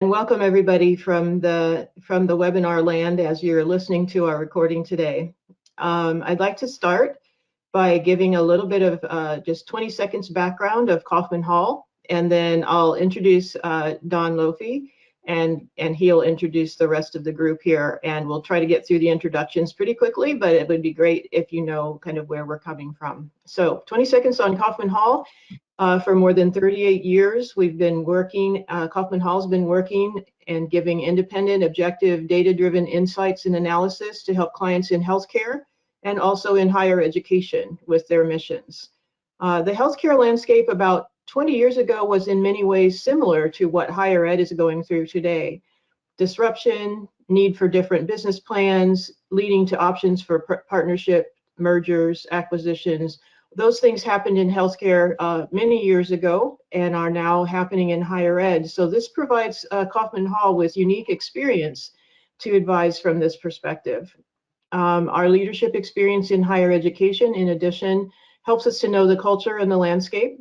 And welcome everybody from the webinar land as you're listening to our recording today. I'd like to start by giving a little bit of just 20 seconds background of Kaufman Hall, and then I'll introduce Don Lofi, and he'll introduce the rest of the group here, and we'll try to get through the introductions pretty quickly, but it would be great if you know kind of where we're coming from. So 20 seconds on Kaufman Hall. For more than 38 years, we've been working, Kaufman Hall's been working and giving independent, objective, data-driven insights and analysis to help clients in healthcare and also in higher education with their missions. The healthcare landscape about 20 years ago was in many ways similar to what higher ed is going through today. Disruption, need for different business plans, leading to options for partnership, mergers, acquisitions. Those things happened in healthcare many years ago and are now happening in higher ed. So this provides Kaufman Hall with unique experience to advise from this perspective. Our leadership experience in higher education, in addition, helps us to know the culture and the landscape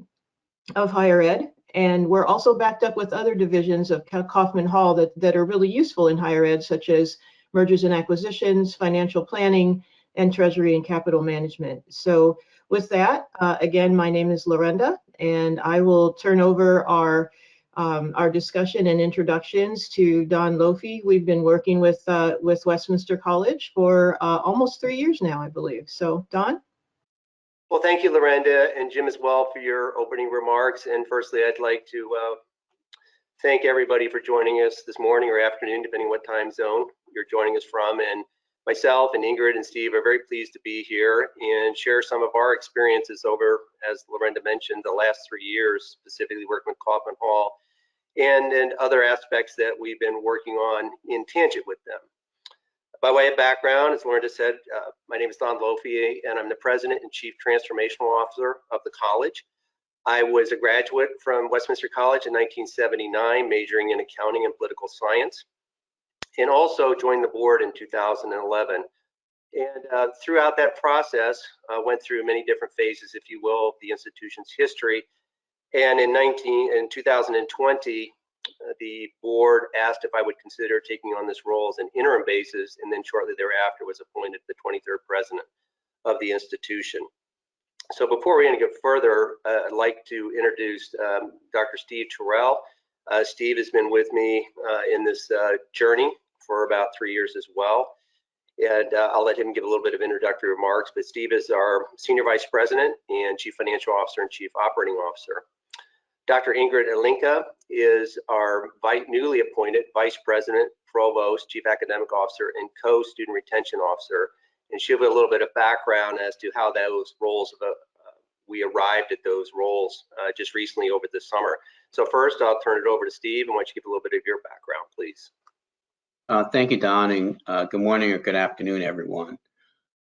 of higher ed. And we're also backed up with other divisions of Kaufman Hall that are really useful in higher ed, such as mergers and acquisitions, financial planning, and treasury and capital management. So with that, again, my name is Lorenda, and I will turn over our discussion and introductions to Don Lofi. We've been working with Westminster College for almost 3 years now, I believe. So, Don? Well, thank you, Lorenda, and Jim as well for your opening remarks. And firstly, I'd like to thank everybody for joining us this morning or afternoon, depending what time zone you're joining us from. And myself and Ingrid and Steve are very pleased to be here and share some of our experiences over, as Lorenda mentioned, the last 3 years, specifically working with Kaufman Hall and other aspects that we've been working on in tangent with them. By way of background, as Lorenda said, my name is Don Lofi, and I'm the President and Chief Transformational Officer of the college. I was a graduate from Westminster College in 1979, majoring in accounting and political science, and also joined the board in 2011. And throughout that process, went through many different phases, if you will, of the institution's history. And in 2020, the board asked if I would consider taking on this role as an interim basis, and then shortly thereafter was appointed the 23rd president of the institution. So before we go further, I'd like to introduce Dr. Steve Terrell. Steve has been with me in this journey for about 3 years as well. And I'll let him give a little bit of introductory remarks, but Steve is our Senior Vice President and Chief Financial Officer and Chief Operating Officer. Dr. Ingrid Alinka is our newly appointed Vice President, Provost, Chief Academic Officer, and Co-Student Retention Officer. And she'll give a little bit of background as to how those roles, we arrived at those roles just recently over the summer. So first, I'll turn it over to Steve, and why don't you give a little bit of your background, please. Thank you, Don, and good morning or good afternoon, everyone.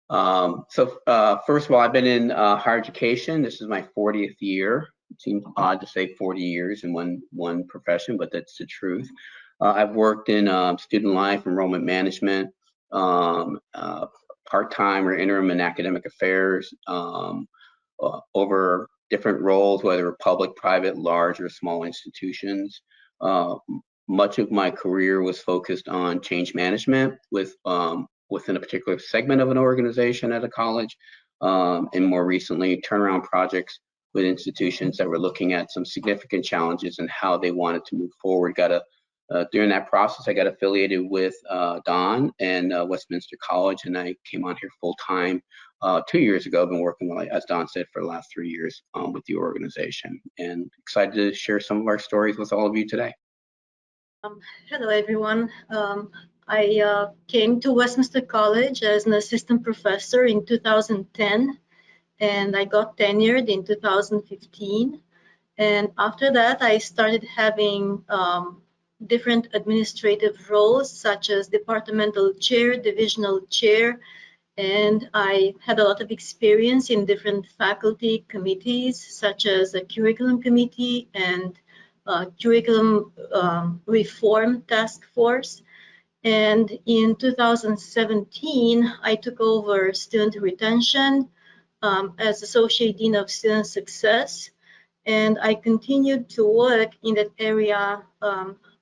First of all, I've been in higher education. This is my 40th year. It seems odd to say 40 years in one profession, but that's the truth. I've worked in student life, enrollment management, part-time or interim in academic affairs, over different roles, whether public, private, large, or small institutions. Much of my career was focused on change management within a particular segment of an organization at a college, and more recently, turnaround projects with institutions that were looking at some significant challenges and how they wanted to move forward. During that process, I got affiliated with Don and Westminster College, and I came on here full time 2 years ago. I've been working, as Don said, for the last 3 years with the organization, and excited to share some of our stories with all of you today. Hello, everyone. I came to Westminster College as an assistant professor in 2010, and I got tenured in 2015. And after that, I started having different administrative roles, such as departmental chair, divisional chair, and I had a lot of experience in different faculty committees, such as a curriculum committee and curriculum reform task force. And in 2017, I took over student retention as Associate Dean of Student Success. And I continued to work in that area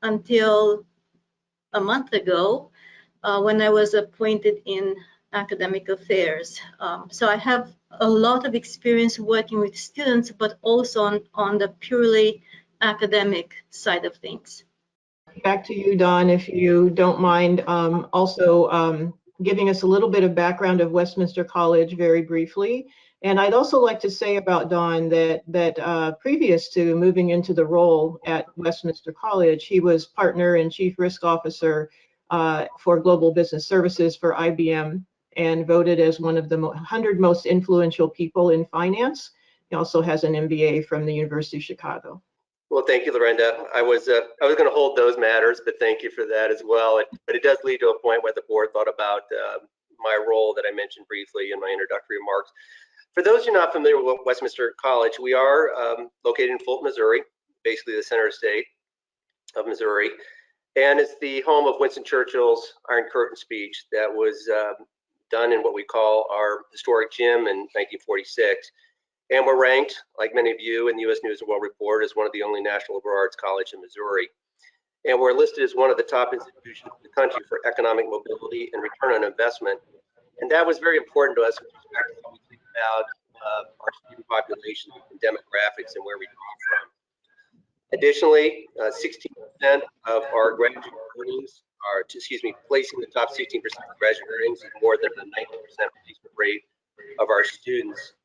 until a month ago when I was appointed in academic affairs. So I have a lot of experience working with students, but also on the purely academic side of things. Back to you, Dawn, if you don't mind, also giving us a little bit of background of Westminster College very briefly. And I'd also like to say about Dawn that previous to moving into the role at Westminster College, he was partner and chief risk officer for global business services for IBM and voted as one of the 100 most influential people in finance. He also has an MBA from the University of Chicago. Well, thank you, Lorenda. I was going to hold those matters, but thank you for that as well. But it does lead to a point where the board thought about my role that I mentioned briefly in my introductory remarks. For those who are not familiar with Westminster College, we are located in Fulton, Missouri, basically the center state of Missouri, and it's the home of Winston Churchill's Iron Curtain speech that was done in what we call our historic gym in 1946. And we're ranked, like many of you in the U.S. News and World Report, as one of the only national liberal arts colleges in Missouri. And we're listed as one of the top institutions in the country for economic mobility and return on investment. And that was very important to us with respect to how we think about our student population and demographics and where we come from. Additionally, 16% of our graduate earnings are, placing the top 16% of graduate earnings is more than the 90% placement rate of our students.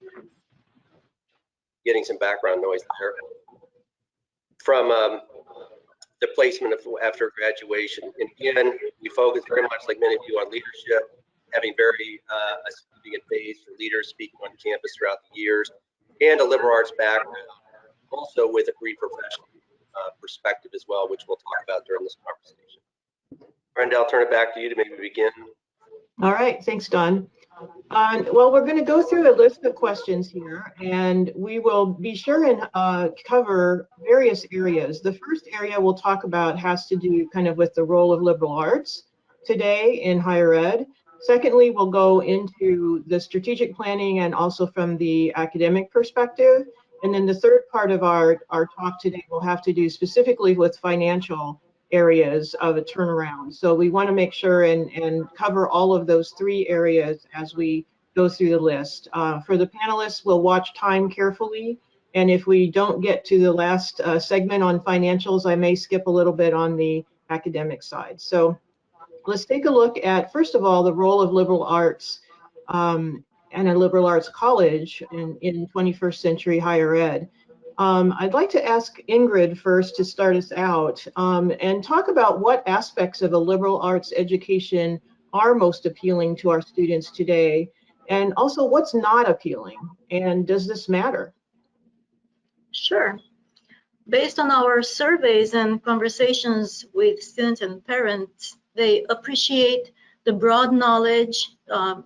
Getting some background noise there. From the placement after graduation. And again, we focus very much, like many of you, on leadership, having very significant days for leaders speaking on campus throughout the years, and a liberal arts background, also with a pre-professional perspective as well, which we'll talk about during this conversation. Brenda, I'll turn it back to you to maybe begin. All right, thanks, Don. Well, we're going to go through a list of questions here, and we will be sure and cover various areas. The first area we'll talk about has to do kind of with the role of liberal arts today in higher ed. Secondly, we'll go into the strategic planning and also from the academic perspective. And then the third part of our talk today will have to do specifically with financial areas of a turnaround. So we want to make sure and cover all of those three areas as we go through the list. For the panelists, we'll watch time carefully. And if we don't get to the last segment on financials, I may skip a little bit on the academic side. So let's take a look at, first of all, the role of liberal arts and a liberal arts college in 21st century higher ed. I'd like to ask Ingrid first to start us out and talk about what aspects of a liberal arts education are most appealing to our students today, and also what's not appealing, and does this matter? Sure. Based on our surveys and conversations with students and parents, they appreciate the broad knowledge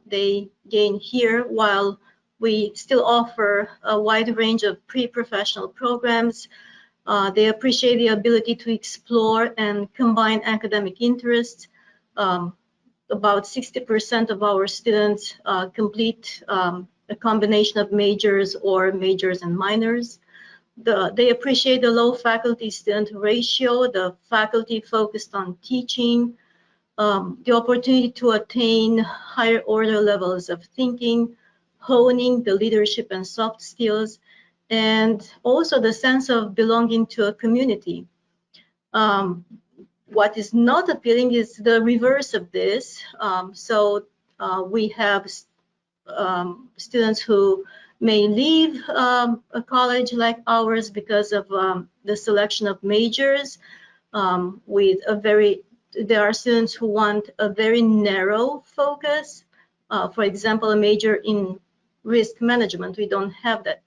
they gain here, while we still offer a wide range of pre-professional programs. They appreciate the ability to explore and combine academic interests. About 60% of our students complete a combination of majors or majors and minors. They appreciate the low faculty-student ratio, the faculty focused on teaching, the opportunity to attain higher order levels of thinking, honing the leadership and soft skills, and also the sense of belonging to a community. What is not appealing is the reverse of this. We have students who may leave a college like ours because of the selection of majors with a very, there are students who want a very narrow focus. For example, a major in risk management. We don't have that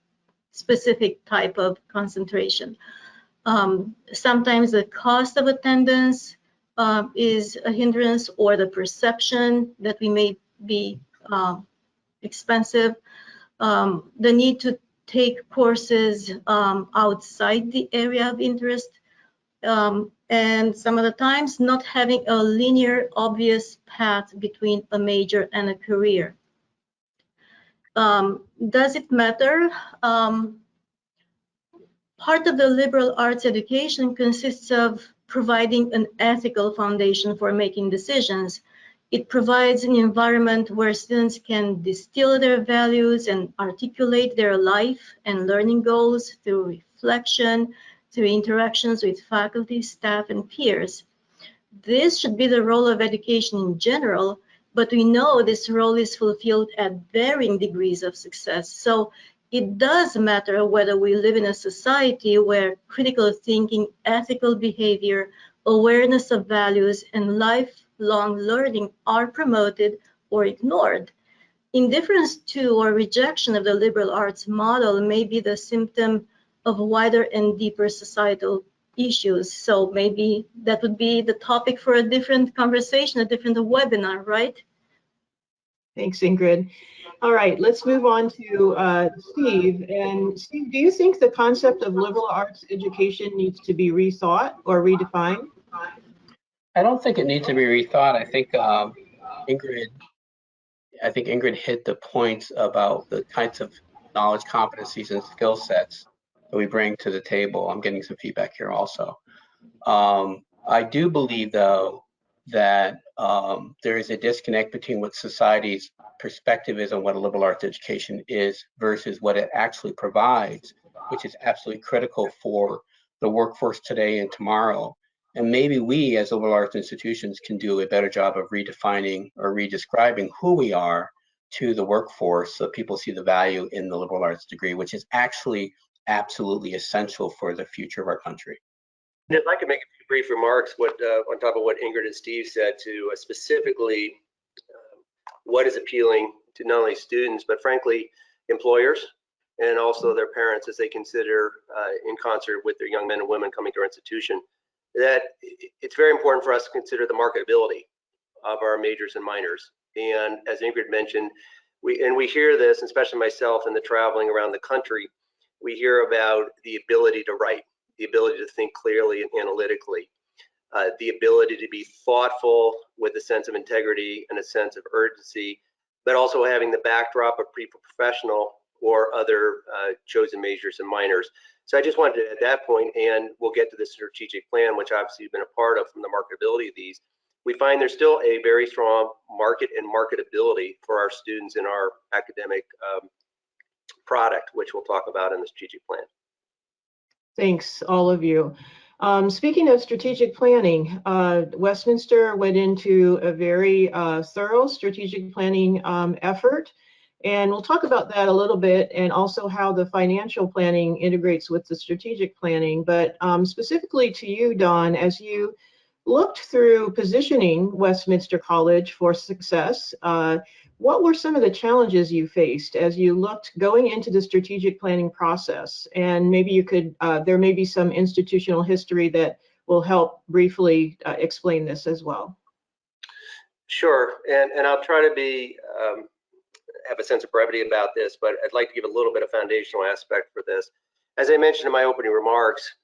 specific type of concentration. Sometimes the cost of attendance is a hindrance, or the perception that we may be expensive. The need to take courses outside the area of interest, and some of the times not having a linear, obvious path between a major and a career. Does it matter? Part of the liberal arts education consists of providing an ethical foundation for making decisions. It provides an environment where students can distill their values and articulate their life and learning goals through reflection, through interactions with faculty, staff, and peers. This should be the role of education in general, but we know this role is fulfilled at varying degrees of success. So it does matter whether we live in a society where critical thinking, ethical behavior, awareness of values, and lifelong learning are promoted or ignored. Indifference to or rejection of the liberal arts model may be the symptom of wider and deeper societal issues. So maybe that would be the topic for a different conversation, a different webinar, right? Thanks, Ingrid. All right, let's move on to Steve. And Steve, do you think the concept of liberal arts education needs to be rethought or redefined? I don't think it needs to be rethought. I think Ingrid hit the points about the kinds of knowledge, competencies, and skill sets that we bring to the table. I'm getting some feedback here also. I do believe, though, that there is a disconnect between what society's perspective is on what a liberal arts education is versus what it actually provides, which is absolutely critical for the workforce today and tomorrow. And maybe we as liberal arts institutions can do a better job of redefining or redescribing who we are to the workforce so people see the value in the liberal arts degree, which is actually absolutely essential for the future of our country. If I could make a few brief remarks on top of what Ingrid and Steve said to specifically what is appealing to not only students, but frankly, employers and also their parents as they consider in concert with their young men and women coming to our institution, that it's very important for us to consider the marketability of our majors and minors. And as Ingrid mentioned, we hear this, especially myself in the traveling around the country, we hear about the ability to write, the ability to think clearly and analytically, the ability to be thoughtful with a sense of integrity and a sense of urgency, but also having the backdrop of pre-professional or other chosen majors and minors. So I just wanted to, at that point, and we'll get to the strategic plan, which obviously you've been a part of from the marketability of these, we find there's still a very strong market and marketability for our students in our academic product, which we'll talk about in the strategic plan. Thanks, all of you. Speaking of strategic planning, Westminster went into a very thorough strategic planning effort, and we'll talk about that a little bit, and also how the financial planning integrates with the strategic planning. But specifically to you, Dawn, as you looked through positioning Westminster College for success, what were some of the challenges you faced as you looked going into the strategic planning process? And maybe you could, there may be some institutional history that will help briefly explain this as well. Sure, and I'll try to be, have a sense of brevity about this, but I'd like to give a little bit of foundational aspect for this. As I mentioned in my opening remarks,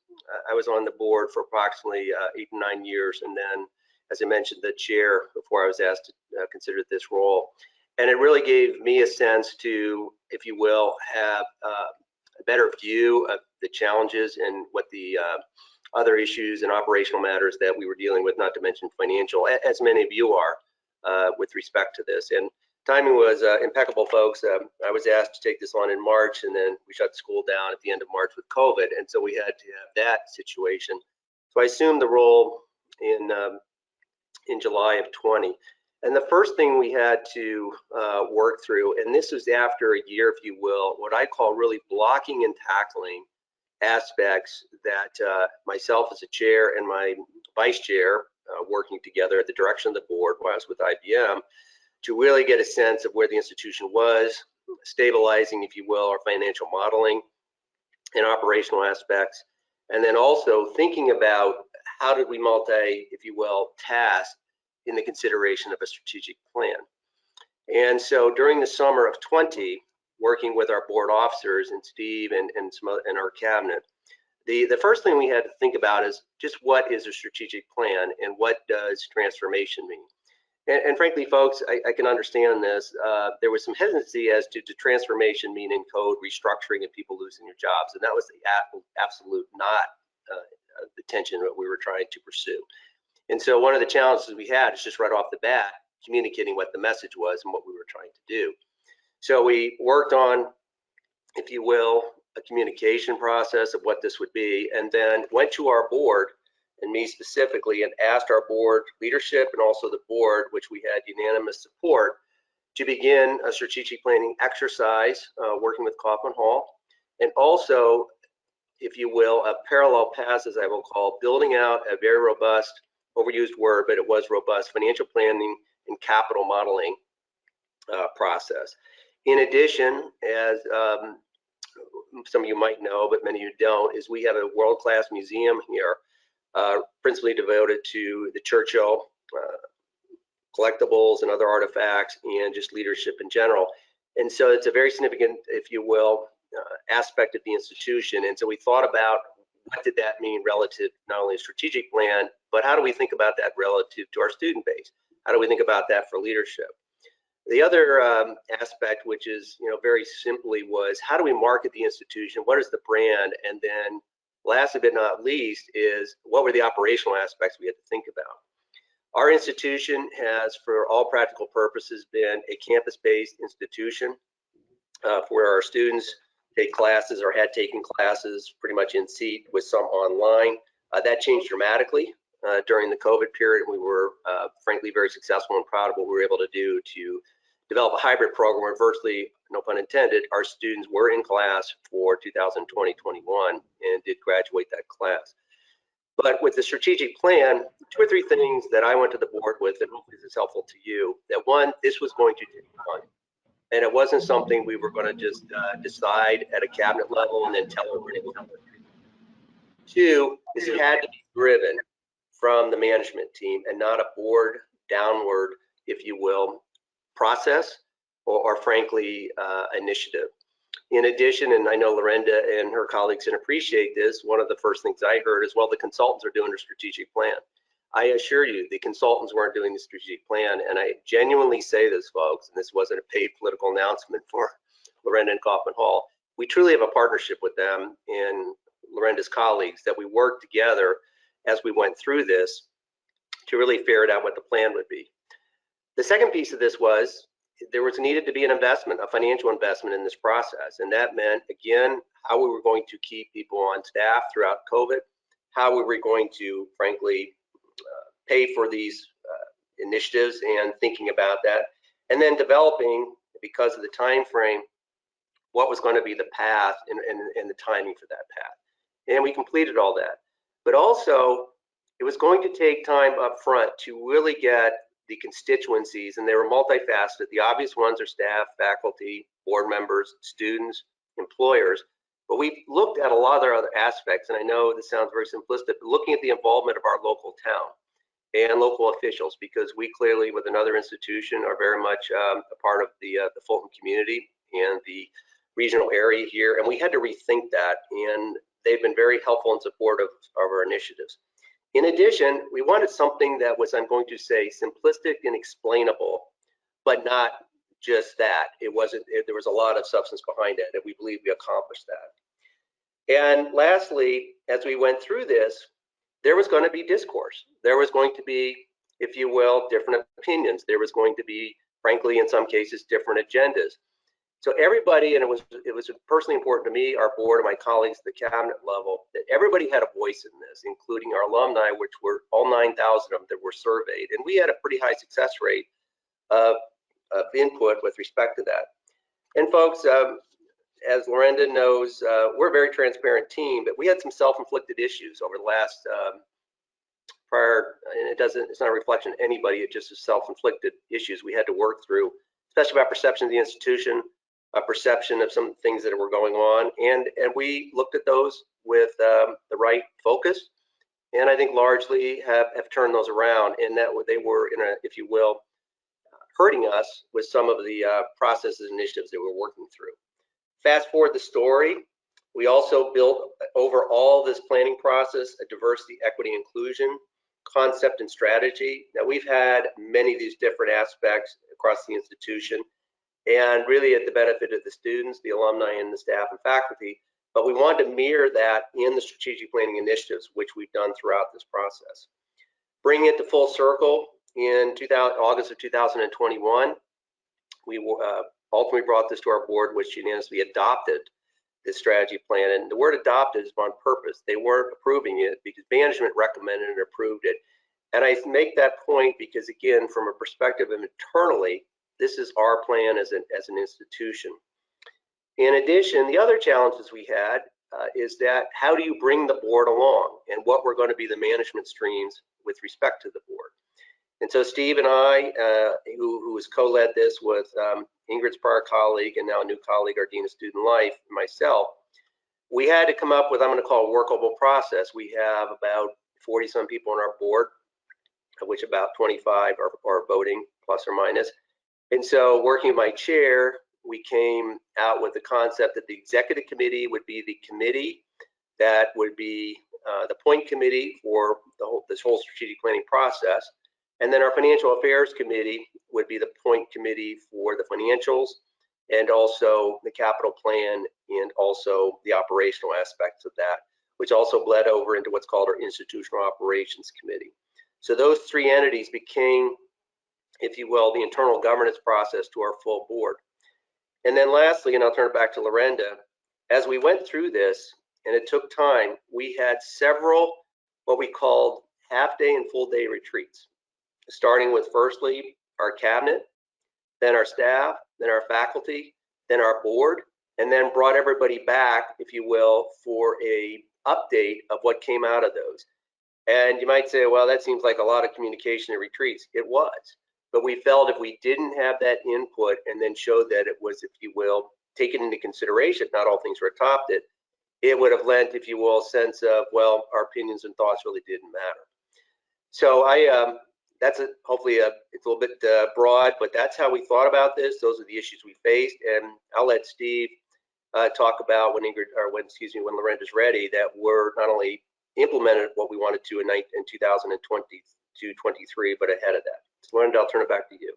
I was on the board for approximately 8 to 9 years, and then, as I mentioned, the chair before I was asked to consider this role. And it really gave me a sense to, if you will, have a better view of the challenges and what the other issues and operational matters that we were dealing with, not to mention financial, as many of you are with respect to this. And timing was impeccable, folks. I was asked to take this on in March, and then we shut the school down at the end of March with COVID, and so we had to have that situation. So I assumed the role in July of 20. And the first thing we had to work through, and this was after a year, if you will, what I call really blocking and tackling aspects that myself as a chair and my vice chair working together at the direction of the board while I was with IBM, to really get a sense of where the institution was, stabilizing, if you will, our financial modeling and operational aspects, and then also thinking about how did we multi, if you will, task in the consideration of a strategic plan. And so during the summer of 20, working with our board officers and Steve and our cabinet, the first thing we had to think about is just what is a strategic plan and what does transformation mean? And frankly, folks, I can understand this. There was some hesitancy as to transformation mean in code restructuring and people losing their jobs, and that was the absolute not the tension that we were trying to pursue. And so one of the challenges we had is just right off the bat, communicating what the message was and what we were trying to do. So we worked on, if you will, a communication process of what this would be, and then went to our board, and me specifically, and asked our board leadership and also the board, which we had unanimous support, to begin a strategic planning exercise, working with Kaufman Hall, and also, if you will, a parallel path, as I will call, building out a very robust, overused word, but it was robust, financial planning and capital modeling process. In addition, as some of you might know, but many of you don't, is we have a world-class museum here, principally devoted to the Churchill collectibles and other artifacts and just leadership in general. And so it's a very significant, if you will, aspect of the institution. And so we thought about what did that mean relative to not only a strategic plan, but how do we think about that relative to our student base? How do we think about that for leadership? The other aspect, which is, very simply was how do we market the institution? What is the brand? And then last but not least is what were the operational aspects we had to think about? Our institution has, for all practical purposes, been a campus-based institution where our students take classes or had taken classes pretty much in seat with some online. That changed dramatically during the COVID period. We were frankly very successful and proud of what we were able to do to develop a hybrid program where virtually, no pun intended, our students were in class for 2020-21 and did graduate that class. But with the strategic plan, 2 or 3 things that I went to the board with, and hopefully this is helpful to you, that one, this was going to take time. And it wasn't something we were going to just decide at a cabinet level and then tell everybody what to do. 2, this had to be driven from the management team and not a board downward, if you will, process or frankly, initiative. In addition, and I know Lorenda and her colleagues can appreciate this, one of the first things I heard is, well, the consultants are doing a strategic plan. I assure you, the consultants weren't doing the strategic plan, and I genuinely say this, folks, and this wasn't a paid political announcement for Lorenda and Kaufman Hall. We truly have a partnership with them and Lorenda's colleagues that we worked together as we went through this to really ferret out what the plan would be. The second piece of this was there was needed to be an investment, a financial investment in this process. And that meant, again, how we were going to keep people on staff throughout COVID, how we were going to, frankly, pay for these initiatives and thinking about that. And then developing, because of the time frame, what was going to be the path and the timing for that path. And we completed all that. But also, it was going to take time up front to really get the constituencies, and they were multifaceted. The obvious ones are staff, faculty, board members, students, employers. But we looked at a lot of other aspects, and I know this sounds very simplistic, but looking at the involvement of our local town and local officials, because we clearly, with another institution, are very much a part of the Fulton community and the regional area here, and we had to rethink that, and they've been very helpful and supportive of our initiatives. In addition, we wanted something that was, I'm going to say, simplistic and explainable, but not just that. It wasn't, there was a lot of substance behind it, and we believe we accomplished that. And lastly, as we went through this, there was going to be discourse. There was going to be, if you will, different opinions. There was going to be, frankly, in some cases, different agendas. So everybody, and it was personally important to me, our board, and my colleagues at the cabinet level, that everybody had a voice in this, including our alumni, which were all 9,000 of them that were surveyed. And we had a pretty high success rate of input with respect to that. And folks, as Lorenda knows, we're a very transparent team, but we had some self-inflicted issues over the last prior, and it's not a reflection of anybody, it just is self-inflicted issues we had to work through, especially about perception of the institution, a perception of some things that were going on, and we looked at those with the right focus, and I think largely have turned those around, and that they were, in a, if you will, hurting us with some of the processes and initiatives that we're working through. Fast forward the story, we also built over all this planning process a diversity, equity, inclusion concept and strategy. Now, we've had many of these different aspects across the institution, and really at the benefit of the students, the alumni, and the staff and faculty. but we wanted to mirror that in the strategic planning initiatives, which we've done throughout this process. Bringing it to full circle, in August of 2021, we ultimately brought this to our board, which unanimously adopted this strategy plan. And the word adopted is on purpose. They weren't approving it because management recommended and approved it. And I make that point because, again, from a perspective of internally, this is our plan as an institution. In addition, the other challenges we had is that how do you bring the board along and what were going to be the management streams with respect to the board. And so Steve and I, who has co-led this with Ingrid's prior colleague and now a new colleague, our Dean of Student Life, and myself, we had to come up with, I'm going to call a workable process. We have about 40-some people on our board, of which about 25 are voting, plus or minus. And so working with my chair, we came out with the concept that the executive committee would be the committee that would be the point committee for this whole strategic planning process. And then our financial affairs committee would be the point committee for the financials and also the capital plan and also the operational aspects of that, which also bled over into what's called our institutional operations committee. So those three entities became, if you will, the internal governance process to our full board. And then lastly, and I'll turn it back to Lorenda, as we went through this, and it took time, we had several what we called half-day and full-day retreats, starting with firstly our cabinet, then our staff, then our faculty, then our board, and then brought everybody back, if you will, for a update of what came out of those. And you might say, well, that seems like a lot of communication and retreats. It was, but we felt if we didn't have that input and then showed that it was, if you will, taken into consideration, not all things were adopted, it would have lent, if you will, a sense of, well, our opinions and thoughts really didn't matter. So that's hopefully it's a little bit broad, but that's how we thought about this. Those are the issues we faced, and I'll let Steve talk about when when Lorenda's ready, that we're not only implemented what we wanted to in 2022-23, but ahead of that. So Lorenda, I'll turn it back to you.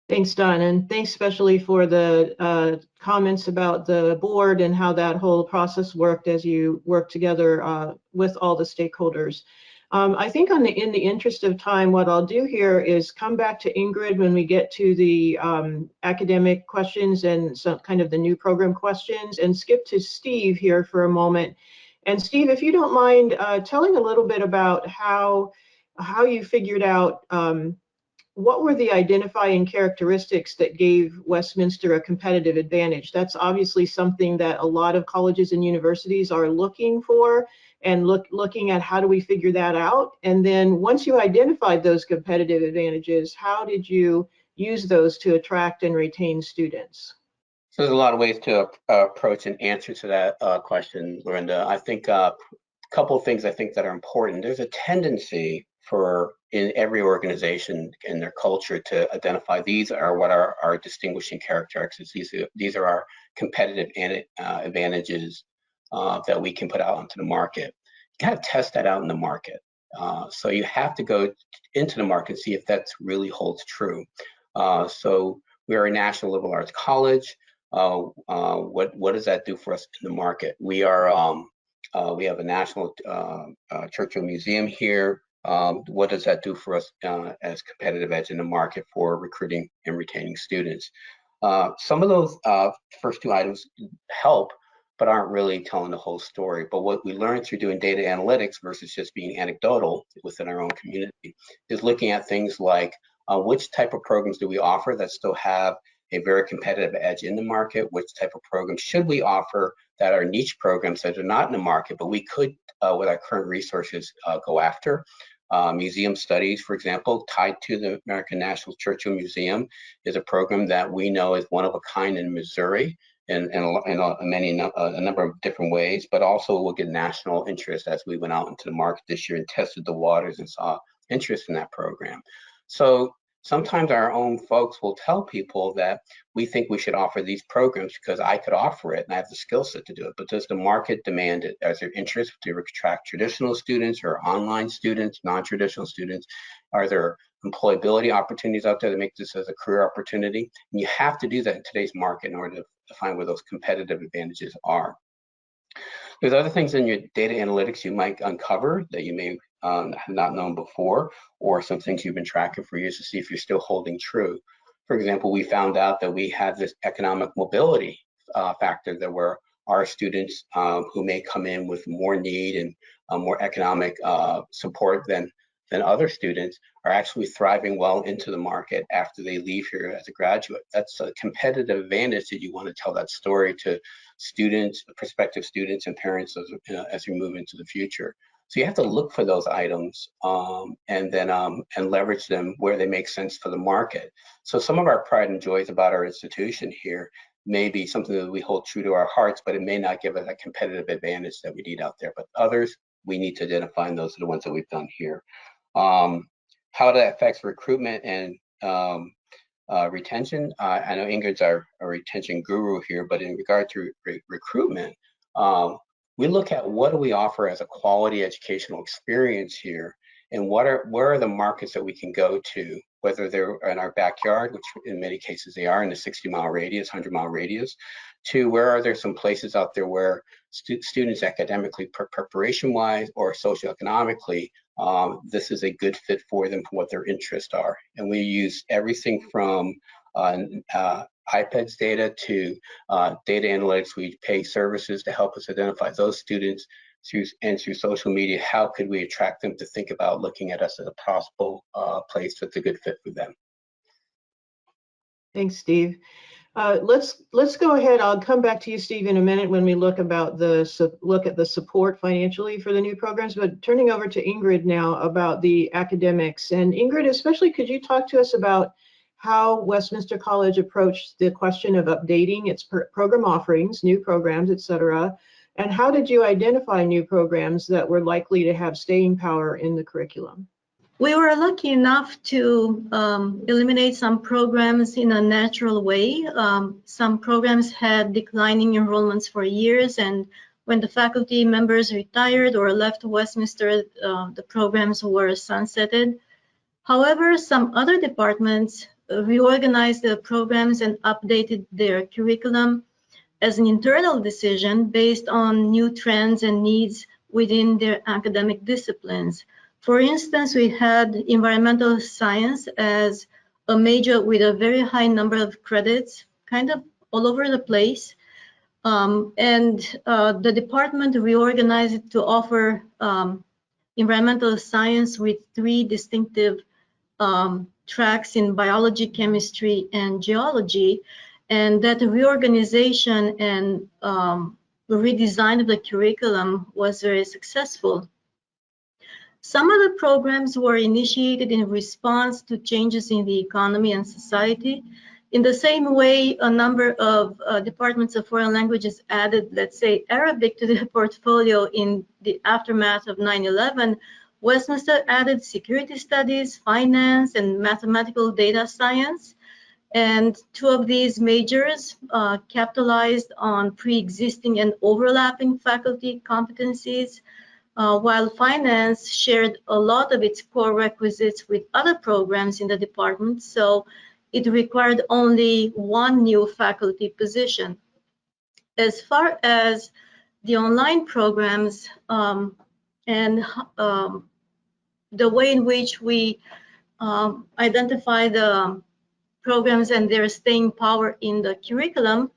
Thanks, Don, and thanks especially for the comments about the board and how that whole process worked as you worked together with all the stakeholders. I think in the interest of time, what I'll do here is come back to Ingrid when we get to the academic questions and some kind of the new program questions, and skip to Steve here for a moment. And Steve, if you don't mind telling a little bit about how you figured out what were the identifying characteristics that gave Westminster a competitive advantage? That's obviously something that a lot of colleges and universities are looking for, and looking at how do we figure that out. And then once you identified those competitive advantages, how did you use those to attract and retain students? So there's a lot of ways to approach and answer to that question, Lorenda. I think a couple of things I think that are important. There's a tendency in every organization in their culture to identify these are what are our distinguishing characteristics. These are our competitive advantages that we can put out onto the market. You got to test that out in the market. So you have to go into the market and see if that really holds true. So we are a national liberal arts college. What does that do for us in the market? We have a national Churchill Museum here. What does that do for us as competitive edge in the market for recruiting and retaining students? Some of those first two items help, but aren't really telling the whole story. But what we learned through doing data analytics versus just being anecdotal within our own community is looking at things like which type of programs do we offer that still have a very competitive edge in the market, which type of programs should we offer that are niche programs that are not in the market, but we could, with our current resources, go after. Museum studies, for example, tied to the American National Churchill Museum, is a program that we know is one of a kind in Missouri in a number of different ways, but also will get national interest as we went out into the market this year and tested the waters and saw interest in that program. So sometimes our own folks will tell people that we think we should offer these programs because I could offer it and I have the skill set to do it. But does the market demand it? Is there interest to attract traditional students or online students, non-traditional students? Are there employability opportunities out there that make this as a career opportunity? And you have to do that in today's market in order to find where those competitive advantages are. There's other things in your data analytics you might uncover that you may have not known before, or some things you've been tracking for years to see if you're still holding true. For example, we found out that we have this economic mobility factor, that were our students who may come in with more need and more economic support than other students are actually thriving well into the market after they leave here as a graduate. That's a competitive advantage that you want to tell that story to students, prospective students, and parents as we move into the future. So you have to look for those items and then and leverage them where they make sense for the market. So some of our pride and joys about our institution here may be something that we hold true to our hearts, but it may not give us a competitive advantage that we need out there. But others, we need to identify, and those are the ones that we've done here. How that affects recruitment and retention. I know Ingrid's our retention guru here, but in regard to recruitment, we look at what do we offer as a quality educational experience here, and where are the markets that we can go to, whether they're in our backyard, which in many cases they are, in the 60-mile radius, 100-mile radius, to where are there some places out there where students academically, preparation-wise or socioeconomically, this is a good fit for them for what their interests are. And we use everything from iPads data to data analytics. We pay services to help us identify those students through social media. How could we attract them to think about looking at us as a possible place that's a good fit for them? Thanks, Steve. Let's go ahead. I'll come back to you, Steve, in a minute when we look at the support financially for the new programs. But turning over to Ingrid now about the academics. And Ingrid, especially, could you talk to us about how Westminster College approached the question of updating its program offerings, new programs, et cetera, and how did you identify new programs that were likely to have staying power in the curriculum? We were lucky enough to eliminate some programs in a natural way. Some programs had declining enrollments for years, and when the faculty members retired or left Westminster, the programs were sunsetted. However, some other departments reorganized the programs and updated their curriculum as an internal decision based on new trends and needs within their academic disciplines. For instance, we had environmental science as a major with a very high number of credits, kind of all over the place. The department reorganized it to offer environmental science with 3 distinctive tracks in biology, chemistry, and geology. And that reorganization and redesign of the curriculum was very successful. Some of the programs were initiated in response to changes in the economy and society. In the same way, a number of departments of foreign languages added, let's say, Arabic to their portfolio in the aftermath of 9/11. Westminster added security studies, finance, and mathematical data science. And 2 of these majors capitalized on pre-existing and overlapping faculty competencies, while finance shared a lot of its core requisites with other programs in the department, so it required only 1 new faculty position. As far as the online programs and the way in which we identify the programs and their staying power in the curriculum,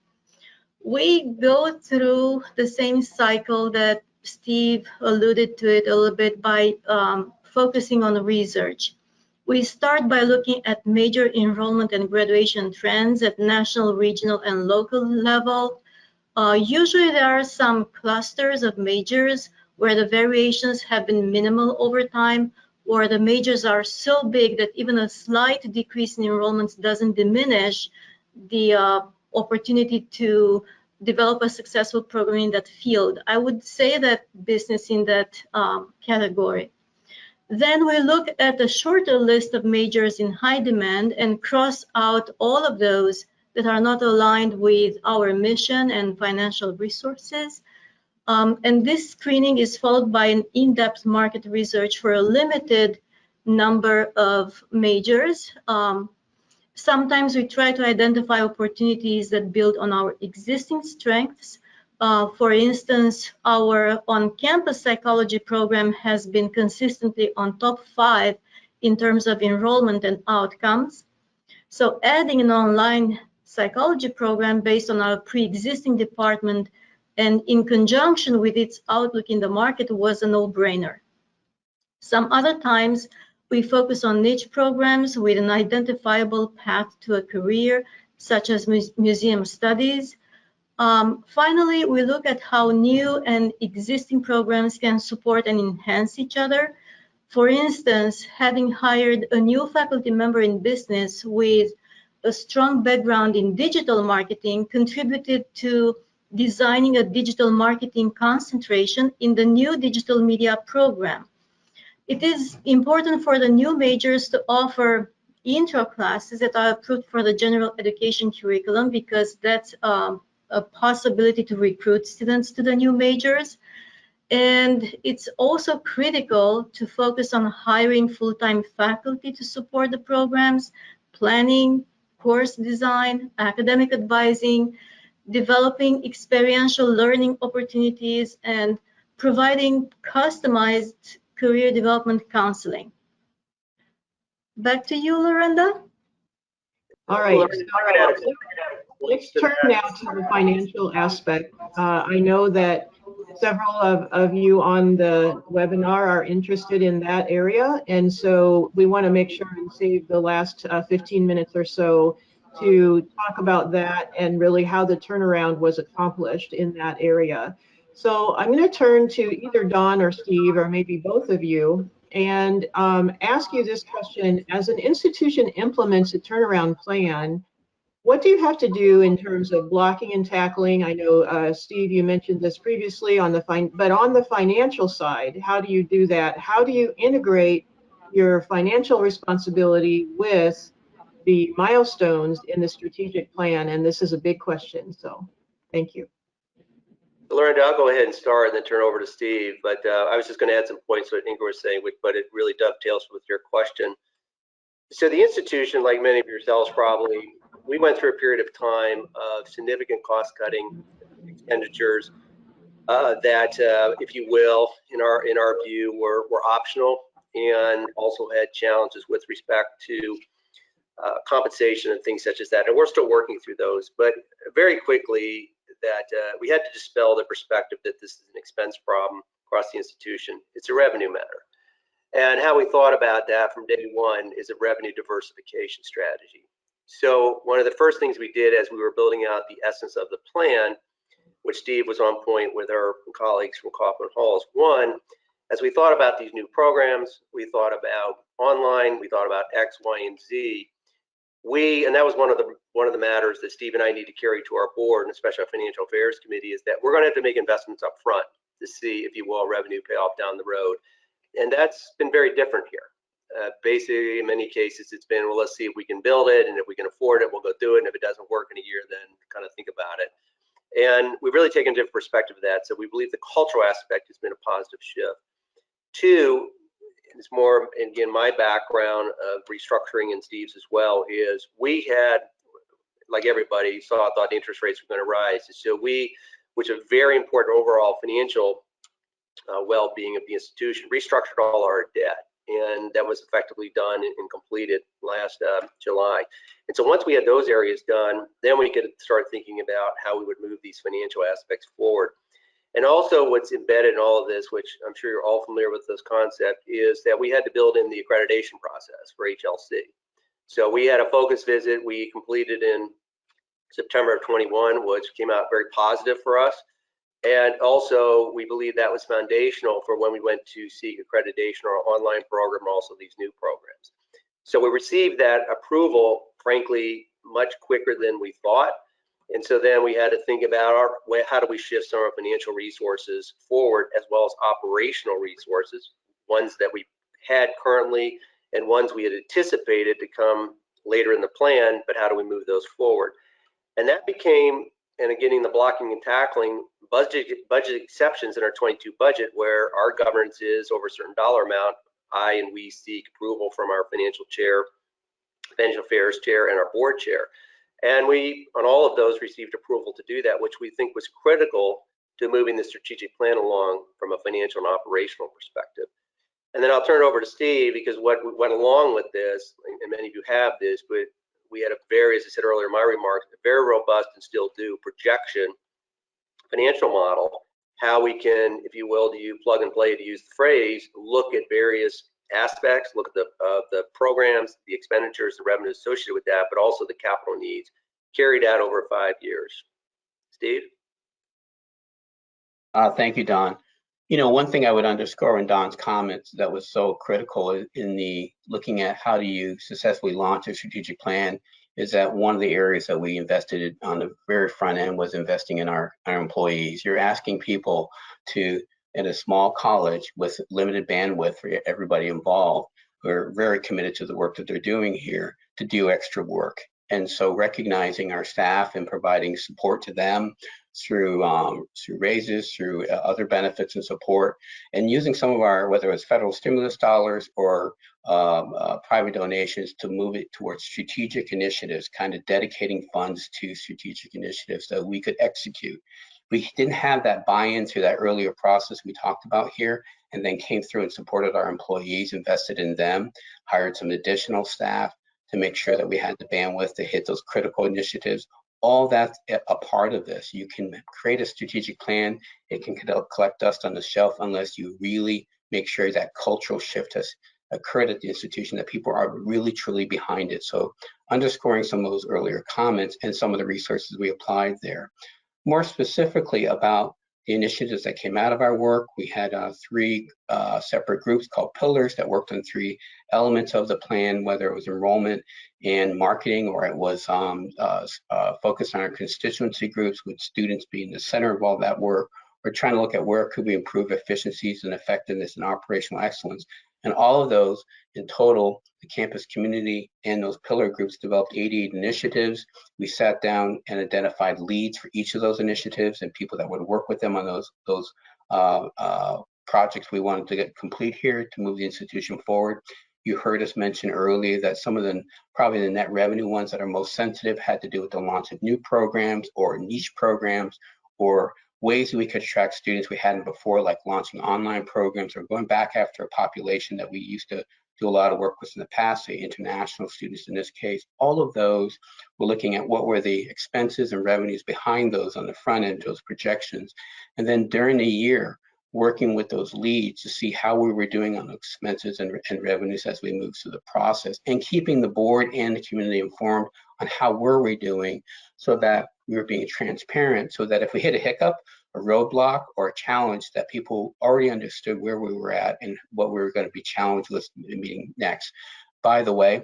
we go through the same cycle that Steve alluded to it a little bit by focusing on research. We start by looking at major enrollment and graduation trends at national, regional, and local level. Usually there are some clusters of majors where the variations have been minimal over time, or the majors are so big that even a slight decrease in enrollments doesn't diminish the opportunity to develop a successful program in that field. I would say that business in that category. Then we look at a shorter list of majors in high demand and cross out all of those that are not aligned with our mission and financial resources. And this screening is followed by an in-depth market research for a limited number of majors. Sometimes we try to identify opportunities that build on our existing strengths. For instance, our on-campus psychology program has been consistently on top 5 in terms of enrollment and outcomes. So adding an online psychology program based on our pre-existing department and in conjunction with its outlook in the market was a no-brainer. Some other times, we focus on niche programs with an identifiable path to a career, such as museum studies. Finally, we look at how new and existing programs can support and enhance each other. For instance, having hired a new faculty member in business with a strong background in digital marketing contributed to designing a digital marketing concentration in the new digital media program. It is important for the new majors to offer intro classes that are approved for the general education curriculum because that's a possibility to recruit students to the new majors. And it's also critical to focus on hiring full-time faculty to support the programs, planning, course design, academic advising, developing experiential learning opportunities, and providing customized career development counseling. Back to you, Lorenda. All right. So let's turn now to the financial aspect. I know that several of you on the webinar are interested in that area, and so we want to make sure and save the last 15 minutes or so to talk about that and really how the turnaround was accomplished in that area. So I'm going to turn to either Dawn or Steve, or maybe both of you, and ask you this question. As an institution implements a turnaround plan, what do you have to do in terms of blocking and tackling? I know, Steve, you mentioned this previously on the but on the financial side, how do you do that? How do you integrate your financial responsibility with the milestones in the strategic plan? And this is a big question, so thank you. Lorenda, I'll go ahead and start and then turn over to Steve. But I was just going to add some points to what Ingrid was saying, but it really dovetails with your question. So the institution, like many of yourselves probably, we went through a period of time of significant cost-cutting expenditures that, if you will, in our view, were optional and also had challenges with respect to compensation and things such as that. And we're still working through those, but very quickly that we had to dispel the perspective that this is an expense problem across the institution. It's a revenue matter. And how we thought about that from day one is a revenue diversification strategy. So one of the first things we did as we were building out the essence of the plan, which Steve was on point with our colleagues from Kaufman Hall, is one, as we thought about these new programs, we thought about online, we thought about X, Y, and Z. And that was one of the matters that Steve and I need to carry to our board, and especially our Financial Affairs Committee, is that we're going to have to make investments up front to see, if you will, revenue payoff down the road. And that's been very different here. Basically, in many cases, it's been, well, let's see if we can build it, and if we can afford it, we'll go do it. And if it doesn't work in a year, then kind of think about it. And we've really taken a different perspective of that. So we believe the cultural aspect has been a positive shift. Two, it's more, again, my background of restructuring, and Steve's as well, is we had, like everybody, thought interest rates were going to rise. So which is a very important overall financial well-being of the institution, restructured all our debt, and that was effectively done and completed last July. And so once we had those areas done, then we could start thinking about how we would move these financial aspects forward. And also what's embedded in all of this, which I'm sure you're all familiar with this concept, is that we had to build in the accreditation process for HLC. So we had a focus visit we completed in September of 21, which came out very positive for us. And also, we believe that was foundational for when we went to seek accreditation or online program, also these new programs. So we received that approval, frankly, much quicker than we thought. And so then we had to think about how do we shift some of our financial resources forward, as well as operational resources, ones that we had currently and ones we had anticipated to come later in the plan, but how do we move those forward? And that became, and again, in the blocking and tackling, budget exceptions in our 22 budget, where our governance is over a certain dollar amount. I and we seek approval from our financial chair, financial affairs chair, and our board chair. And we, on all of those, received approval to do that, which we think was critical to moving the strategic plan along from a financial and operational perspective. And then I'll turn it over to Steve, because what went along with this, and many of you have this, but we had a very, as I said earlier in my remarks, a very robust and still do projection financial model, how we can, if you will, to you plug and play, to use the phrase, look at various aspects, look at the programs, the expenditures, the revenue associated with that, but also the capital needs carried out over 5 years. Steve? Thank you, Don. You know, one thing I would underscore in Don's comments that was so critical in the looking at how do you successfully launch a strategic plan is that one of the areas that we invested in on the very front end was investing in our employees. You're asking people to, in a small college with limited bandwidth for everybody involved, who are very committed to the work that they're doing here, to do extra work. And so recognizing our staff and providing support to them through raises, through other benefits and support, and using some of our, whether it's federal stimulus dollars or private donations, to move it towards strategic initiatives, kind of dedicating funds to strategic initiatives that we could execute. We didn't have that buy-in through that earlier process we talked about here, and then came through and supported our employees, invested in them, hired some additional staff to make sure that we had the bandwidth to hit those critical initiatives. All that's a part of this. You can create a strategic plan. It can collect dust on the shelf unless you really make sure that cultural shift has occurred at the institution, that people are really truly behind it. So underscoring some of those earlier comments and some of the resources we applied there. More specifically about the initiatives that came out of our work, we had 3 separate groups called pillars that worked on 3 elements of the plan, whether it was enrollment and marketing, or it was focused on our constituency groups, with students being the center of all that work. We're trying to look at where could we improve efficiencies and effectiveness and operational excellence. And all of those in total, the campus community and those pillar groups developed 88 initiatives. We sat down and identified leads for each of those initiatives and people that would work with them on those projects we wanted to get complete here to move the institution forward. You heard us mention earlier that some of the, probably the net revenue ones that are most sensitive had to do with the launch of new programs or niche programs, or ways we could attract students we hadn't before, like launching online programs or going back after a population that we used to do a lot of work with in the past, say international students in this case. All of those, we're looking at what were the expenses and revenues behind those on the front end, those projections. And then during the year, working with those leads to see how we were doing on expenses and revenues as we move through the process, and keeping the board and the community informed on how were we doing, so that we were being transparent, so that if we hit a hiccup, a roadblock, or a challenge, that people already understood where we were at and what we were going to be challenged with meeting next. By the way,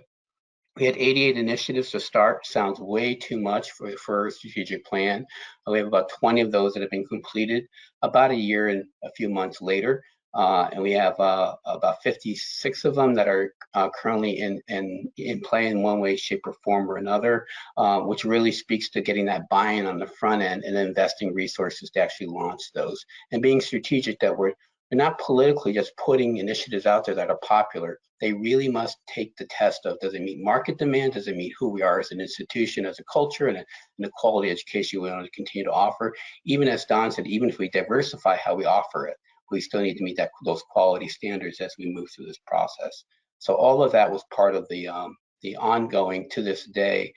we had 88 initiatives to start. Sounds way too much for a strategic plan. We have about 20 of those that have been completed about a year and a few months later. And we have about 56 of them that are currently in play in one way, shape, or form or another, which really speaks to getting that buy-in on the front end and investing resources to actually launch those, and being strategic that we're not politically just putting initiatives out there that are popular. They really must take the test of, does it meet market demand? Does it meet who we are as an institution, as a culture, and the quality education we want to continue to offer? Even as Don said, even if we diversify how we offer it, we still need to meet those quality standards as we move through this process. So all of that was part of the ongoing, to this day,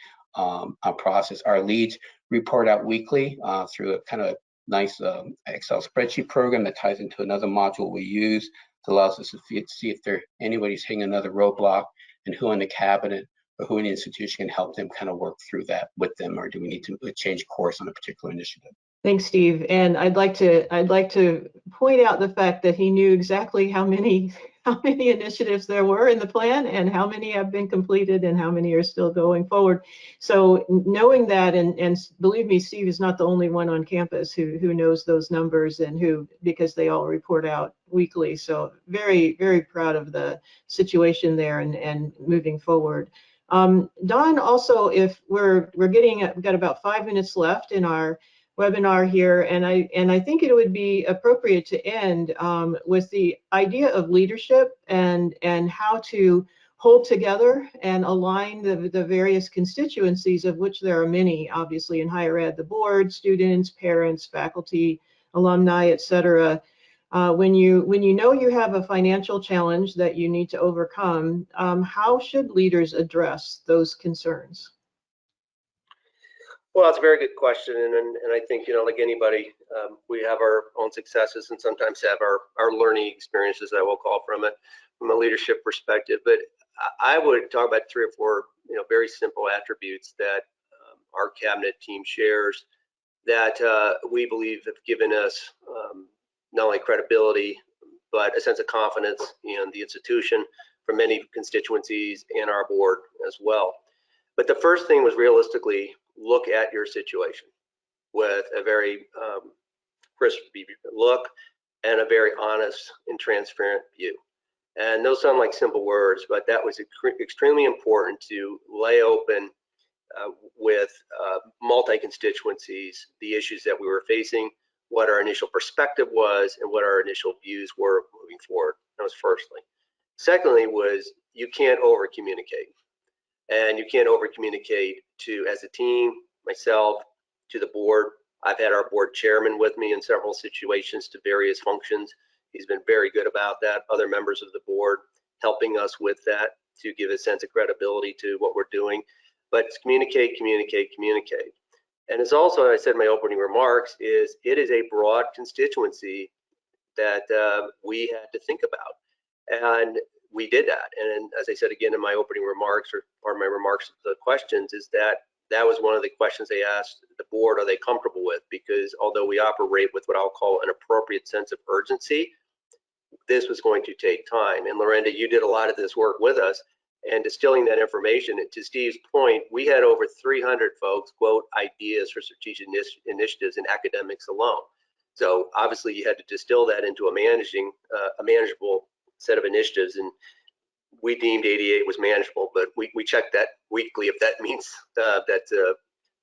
process. Our leads report out weekly through a kind of nice Excel spreadsheet program that ties into another module we use that allows us to see if anybody's hitting another roadblock, and who in the cabinet or who in the institution can help them kind of work through that with them, or do we need to change course on a particular initiative. Thanks, Steve. And I'd like to point out the fact that he knew exactly how many initiatives there were in the plan, and how many have been completed, and how many are still going forward. So knowing that, and believe me, Steve is not the only one on campus who knows those numbers, and because they all report out weekly. So very, very proud of the situation there and moving forward. Don, also, if we've got about 5 minutes left in our webinar here, and I think it would be appropriate to end with the idea of leadership and how to hold together and align the various constituencies, of which there are many, obviously, in higher ed: the board, students, parents, faculty, alumni, et cetera. When you know you have a financial challenge that you need to overcome, how should leaders address those concerns? Well, it's a very good question, and I think, like anybody, we have our own successes and sometimes have our learning experiences, I will call, from a leadership perspective. But I would talk about 3 or 4, very simple attributes that our cabinet team shares that we believe have given us not only credibility, but a sense of confidence in the institution from many constituencies and our board as well. But the first thing was realistically look at your situation with a very crisp look and a very honest and transparent view. And those sound like simple words, but that was extremely important to lay open with multi-constituencies the issues that we were facing, what our initial perspective was, and what our initial views were moving forward. That was firstly. Secondly was you can't over communicate. And you can't over communicate to, as a team, myself, to the board. I've had our board chairman with me in several situations to various functions. He's been very good about that. Other members of the board helping us with that to give a sense of credibility to what we're doing. But it's communicate, communicate, communicate. And it's also, I said in my opening remarks, it is a broad constituency that we had to think about. And we did that. And as I said again in my opening remarks, or part of my remarks, the questions is that was one of the questions they asked the board, are they comfortable with? Because although we operate with what I'll call an appropriate sense of urgency, this was going to take time. And Lorenda, you did a lot of this work with us and distilling that information. And to Steve's point, we had over 300 folks quote ideas for strategic initiatives in academics alone. So obviously you had to distill that into a manageable set of initiatives, and we deemed 88 was manageable, but we checked that weekly if that means that's an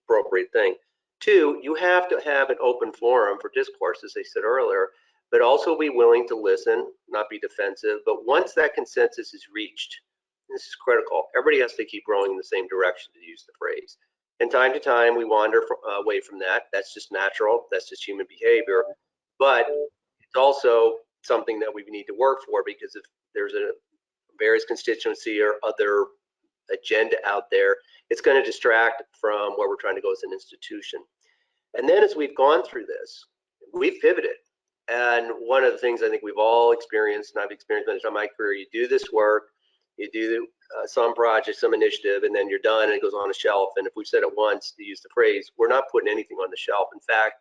appropriate thing. 2, you have to have an open forum for discourse, as I said earlier, but also be willing to listen, not be defensive. But once that consensus is reached, this is critical, everybody has to keep rowing in the same direction, to use the phrase. And time to time, we wander away from that. That's just natural. That's just human behavior. But it's also something that we need to work for, because if there's a various constituency or other agenda out there, it's going to distract from where we're trying to go as an institution. And then as we've gone through this, we've pivoted. And one of the things I think we've all experienced, and I've experienced many times in my career, you do this work, you do some project, some initiative, and then you're done and it goes on a shelf. And if we've said it once, to use the phrase, we're not putting anything on the shelf. In fact,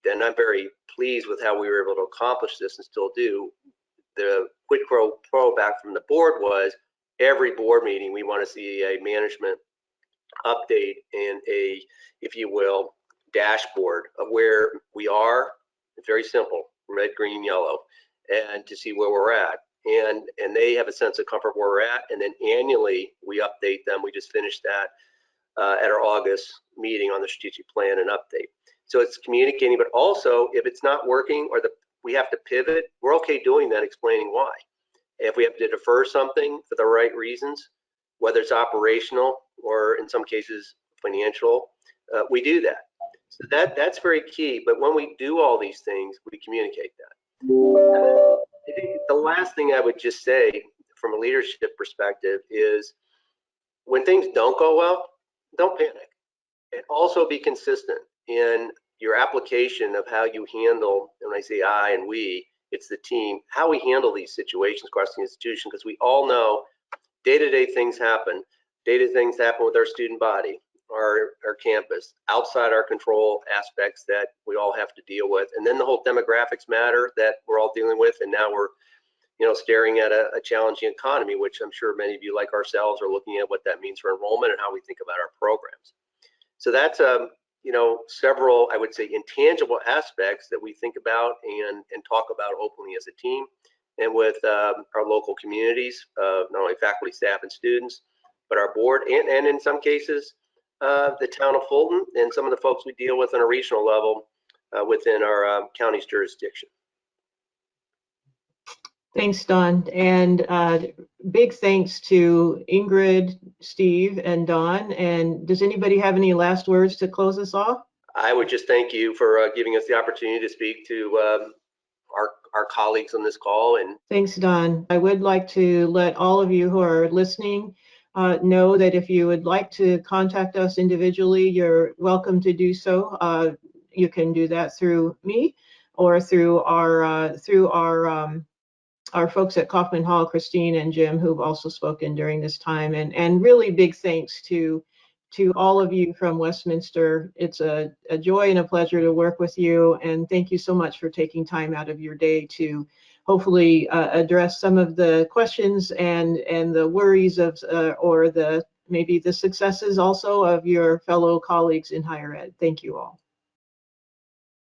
and I'm very pleased with how we were able to accomplish this and still do. The quid pro quo back from the board was every board meeting, we want to see a management update and a, if you will, dashboard of where we are. It's very simple, red, green, yellow, and to see where we're at. And they have a sense of comfort where we're at. And then annually we update them. We just finished that at our August meeting on the strategic plan and update. So it's communicating, but also if it's not working or we have to pivot, we're okay doing that, explaining why. If we have to defer something for the right reasons, whether it's operational or in some cases financial, we do that. So that's very key. But when we do all these things, we communicate that. I think the last thing I would just say from a leadership perspective is when things don't go well, don't panic. And also be consistent in your application of how you handle, and when I say I and we, it's the team, how we handle these situations across the institution, because we all know day-to-day things happen. Day-to-day things happen with our student body, our campus, outside our control aspects that we all have to deal with. And then the whole demographics matter that we're all dealing with. And now we're, staring at a challenging economy, which I'm sure many of you like ourselves are looking at what that means for enrollment and how we think about our programs. So that's, several, I would say, intangible aspects that we think about and talk about openly as a team and with our local communities, not only faculty, staff, and students, but our board, and in some cases, the town of Fulton and some of the folks we deal with on a regional level within our county's jurisdiction. Thanks, Don. And big thanks to Ingrid, Steve, and Don. And does anybody have any last words to close us off? I would just thank you for giving us the opportunity to speak to our colleagues on this call. And Thanks, Don. I would like to let all of you who are listening know that if you would like to contact us individually, you're welcome to do so. You can do that through me or through our folks at Kaufman Hall, Christine and Jim, who've also spoken during this time. And really big thanks to all of you from Westminster. It's a joy and a pleasure to work with you. And thank you so much for taking time out of your day to hopefully address some of the questions and the worries of, or maybe the successes also of your fellow colleagues in higher ed. Thank you all.